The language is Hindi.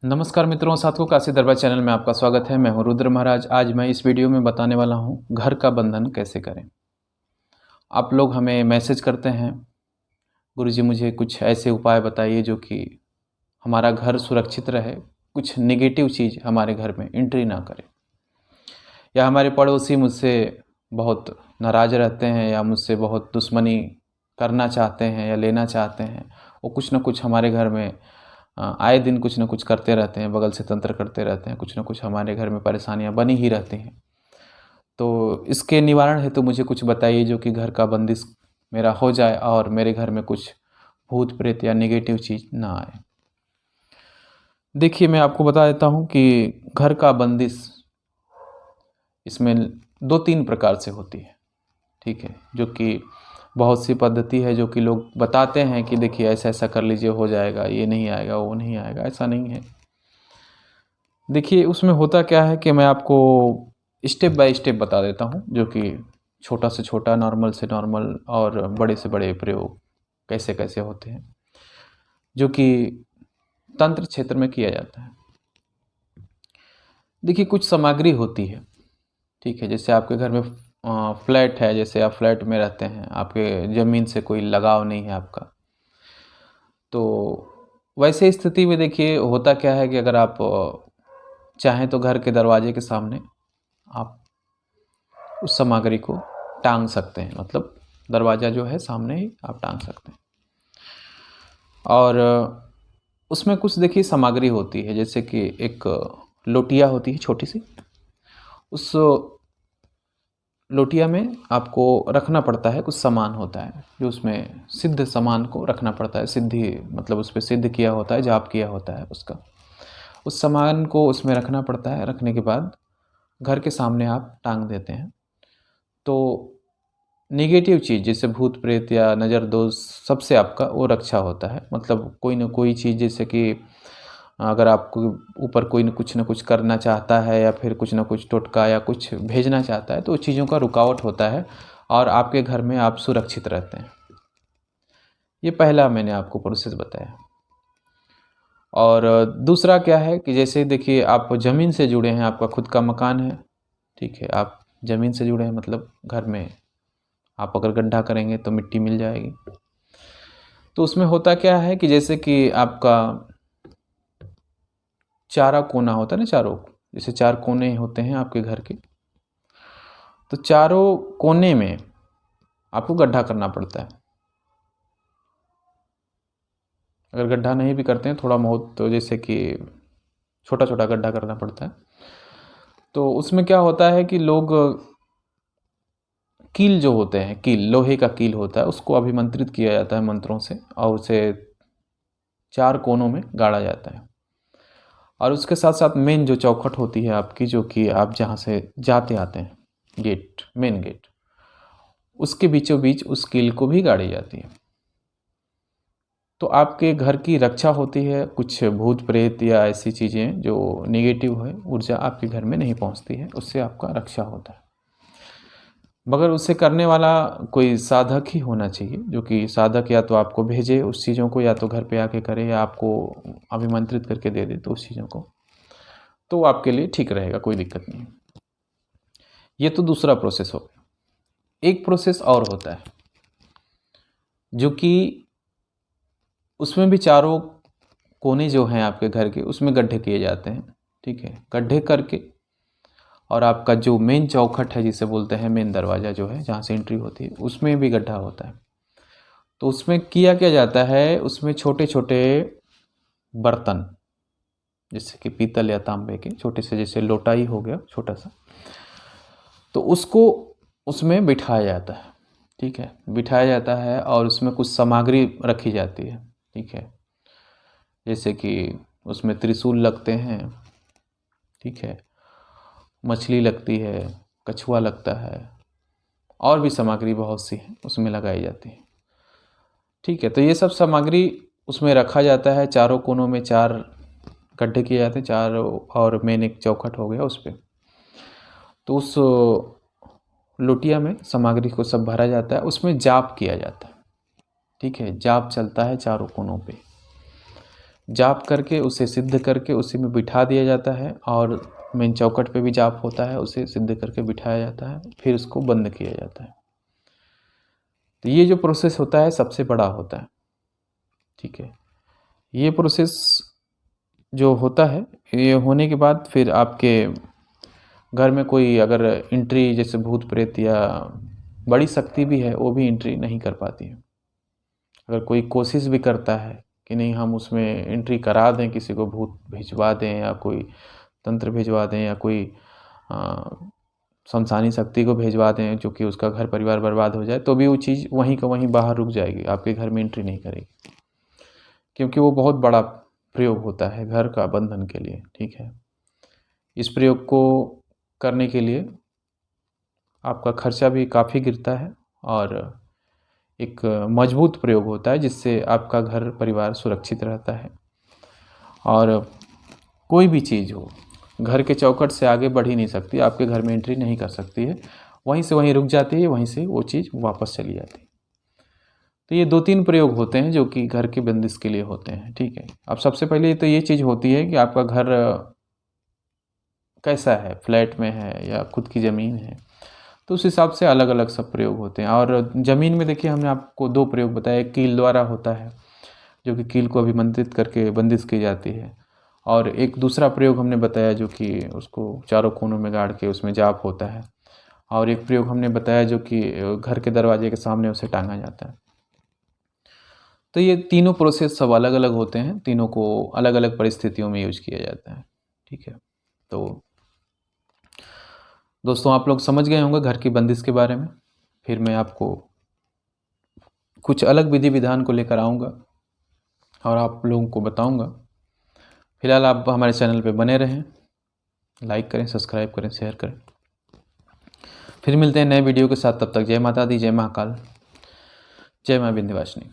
नमस्कार मित्रों, साथियों, काशी दरबार चैनल में आपका स्वागत है। मैं हूं रुद्र महाराज। आज मैं इस वीडियो में बताने वाला हूं घर का बंधन कैसे करें। आप लोग हमें मैसेज करते हैं, गुरुजी मुझे कुछ ऐसे उपाय बताइए जो कि हमारा घर सुरक्षित रहे, कुछ नेगेटिव चीज़ हमारे घर में एंट्री ना करे, या हमारे पड़ोसी मुझसे बहुत नाराज़ रहते हैं या मुझसे बहुत दुश्मनी करना चाहते हैं या लेना चाहते हैं। वो कुछ ना कुछ हमारे घर में आए दिन कुछ ना कुछ करते रहते हैं, बगल से तंत्र करते रहते हैं, कुछ ना कुछ हमारे घर में परेशानियां बनी ही रहती हैं। तो इसके निवारण हेतु मुझे कुछ बताइए जो कि घर का बंदिश मेरा हो जाए और मेरे घर में कुछ भूत प्रेत या नेगेटिव चीज़ ना आए। देखिए, मैं आपको बता देता हूँ कि घर का बंदिश इसमें 2-3 प्रकार से होती है, ठीक है, जो कि बहुत सी पद्धति है जो कि लोग बताते हैं कि देखिए ऐसा ऐसा कर लीजिए हो जाएगा, ये नहीं आएगा, वो नहीं आएगा। ऐसा नहीं है। देखिए, उसमें होता क्या है कि मैं आपको स्टेप बाय स्टेप बता देता हूँ, जो कि छोटा से छोटा, नॉर्मल से नॉर्मल और बड़े से बड़े प्रयोग कैसे कैसे होते हैं, जो कि तंत्र क्षेत्र में किया जाता है। देखिए, कुछ सामग्री होती है, ठीक है, जैसे आपके घर में फ्लैट है, जैसे आप फ्लैट में रहते हैं, आपके ज़मीन से कोई लगाव नहीं है आपका, तो वैसे स्थिति में देखिए होता क्या है कि अगर आप चाहें तो घर के दरवाजे के सामने आप उस सामग्री को टांग सकते हैं। मतलब दरवाज़ा जो है सामने ही आप टांग सकते हैं। और उसमें कुछ देखिए सामग्री होती है, जैसे कि एक लोटिया होती है छोटी सी। उस लोटिया में आपको रखना पड़ता है, कुछ सामान होता है जो उसमें सिद्ध सामान को रखना पड़ता है। सिद्धि मतलब उस पर सिद्ध किया होता है, जाप किया होता है उसका। उस सामान को उसमें रखना पड़ता है। रखने के बाद घर के सामने आप टांग देते हैं, तो नेगेटिव चीज़ जैसे भूत प्रेत या नज़र दोष सबसे आपका वो रक्षा होता है। मतलब कोई ना कोई चीज़, जैसे कि अगर आपको ऊपर कोई न कुछ करना चाहता है या फिर कुछ ना कुछ टोटका या कुछ भेजना चाहता है, तो चीज़ों का रुकावट होता है और आपके घर में आप सुरक्षित रहते हैं। ये पहला मैंने आपको प्रोसेस बताया। और दूसरा क्या है कि जैसे देखिए आप ज़मीन से जुड़े हैं, आपका खुद का मकान है, ठीक है, आप ज़मीन से जुड़े हैं, मतलब घर में आप अगर गड्ढा करेंगे तो मिट्टी मिल जाएगी। तो उसमें होता क्या है कि जैसे कि आपका चारा कोना होता है ना, चारों, जैसे 4 कोने होते हैं आपके घर के, तो चारों कोने में आपको गड्ढा करना पड़ता है। अगर गड्ढा नहीं भी करते हैं थोड़ा बहुत, तो जैसे कि छोटा छोटा गड्ढा करना पड़ता है। तो उसमें क्या होता है कि लोग कील जो होते हैं, कील लोहे का कील होता है, उसको अभिमंत्रित किया जाता है मंत्रों से और उसे 4 कोनों में गाड़ा जाता है। और उसके साथ साथ मेन जो चौखट होती है आपकी, जो कि आप जहाँ से जाते आते हैं, गेट, मेन गेट, उसके बीचों बीच उस कील को भी गाड़ी जाती है। तो आपके घर की रक्षा होती है। कुछ भूत प्रेत या ऐसी चीज़ें जो नेगेटिव है ऊर्जा आपके घर में नहीं पहुंचती है, उससे आपका रक्षा होता है। मगर उसे करने वाला कोई साधक ही होना चाहिए, जो कि साधक या तो आपको भेजे उस चीज़ों को, या तो घर पे आके करे, या आपको अभिमंत्रित करके दे दे तो उस चीज़ों को, तो आपके लिए ठीक रहेगा, कोई दिक्कत नहीं। ये तो दूसरा प्रोसेस हो गया। एक प्रोसेस और होता है जो कि उसमें भी चारों कोने जो हैं आपके घर के, उसमें गड्ढे किए जाते हैं, ठीक है, गड्ढे करके, और आपका जो मेन चौखट है जिसे बोलते हैं मेन दरवाज़ा जो है जहाँ से एंट्री होती है, उसमें भी गड्ढा होता है। तो उसमें किया क्या जाता है, उसमें छोटे छोटे बर्तन, जैसे कि पीतल या तांबे के छोटे से, जैसे लोटा ही हो गया छोटा सा, तो उसको उसमें बिठाया जाता है, ठीक है, बिठाया जाता है और उसमें कुछ सामग्री रखी जाती है, ठीक है, जैसे कि उसमें त्रिशूल लगते हैं, ठीक है, मछली लगती है, कछुआ लगता है, और भी सामग्री बहुत सी है उसमें लगाई जाती है, ठीक है। तो ये सब सामग्री उसमें रखा जाता है। चारों कोनों में 4 गड्ढे किए जाते हैं, 4, और मेन एक चौखट हो गया उस पर। तो उस लोटिया में सामग्री को सब भरा जाता है, उसमें जाप किया जाता है, ठीक है, जाप चलता है चारों कोनों पे। जाप करके उसे सिद्ध करके उसी में बिठा दिया जाता है, और मेन चौखट पे भी जाप होता है, उसे सिद्ध करके बिठाया जाता है, फिर उसको बंद किया जाता है। तो ये जो प्रोसेस होता है सबसे बड़ा होता है, ठीक है। ये प्रोसेस जो होता है, ये होने के बाद फिर आपके घर में कोई अगर एंट्री, जैसे भूत प्रेत या बड़ी शक्ति भी है, वो भी एंट्री नहीं कर पाती है। अगर कोई कोशिश भी करता है कि नहीं हम उसमें एंट्री करा दें, किसी को भूत भिजवा दें या कोई तंत्र भिजवा दें या कोई शमशानी शक्ति को भिजवा दें जो कि उसका घर परिवार बर्बाद हो जाए, तो भी वो चीज़ वहीं का वहीं बाहर रुक जाएगी, आपके घर में एंट्री नहीं करेगी, क्योंकि वो बहुत बड़ा प्रयोग होता है घर का बंधन के लिए, ठीक है। इस प्रयोग को करने के लिए आपका खर्चा भी काफ़ी गिरता है, और एक मजबूत प्रयोग होता है जिससे आपका घर परिवार सुरक्षित रहता है, और कोई भी चीज़ हो घर के चौखट से आगे बढ़ ही नहीं सकती, आपके घर में एंट्री नहीं कर सकती है, वहीं से वहीं रुक जाती है, वहीं से वो चीज़ वापस चली जाती है। तो ये 2-3 प्रयोग होते हैं जो कि घर की बंदिश के लिए होते हैं, ठीक है। अब सबसे पहले तो ये चीज़ होती है कि आपका घर कैसा है, फ्लैट में है या खुद की ज़मीन है, तो उस हिसाब से अलग अलग सब प्रयोग होते हैं। और ज़मीन में देखिए हमने आपको 2 प्रयोग बताए, कील द्वारा होता है जो कि कील को अभिमंत्रित करके बंदिश की जाती है, और एक दूसरा प्रयोग हमने बताया जो कि उसको चारों कोनों में गाड़ के उसमें जाप होता है, और एक प्रयोग हमने बताया जो कि घर के दरवाजे के सामने उसे टांगा जाता है। तो ये तीनों प्रोसेस सब अलग अलग होते हैं, तीनों को अलग अलग परिस्थितियों में यूज किया जाता है, ठीक है। तो दोस्तों आप लोग समझ गए होंगे घर की बंदिश के बारे में। फिर मैं आपको कुछ अलग विधि विधान को लेकर आऊँगा और आप लोगों को बताऊँगा। फिलहाल आप हमारे चैनल पे बने रहें, लाइक करें, सब्सक्राइब करें, शेयर करें। फिर मिलते हैं नए वीडियो के साथ, तब तक जय माता दी, जय महाकाल, जय माँ विंध्यवासिनी।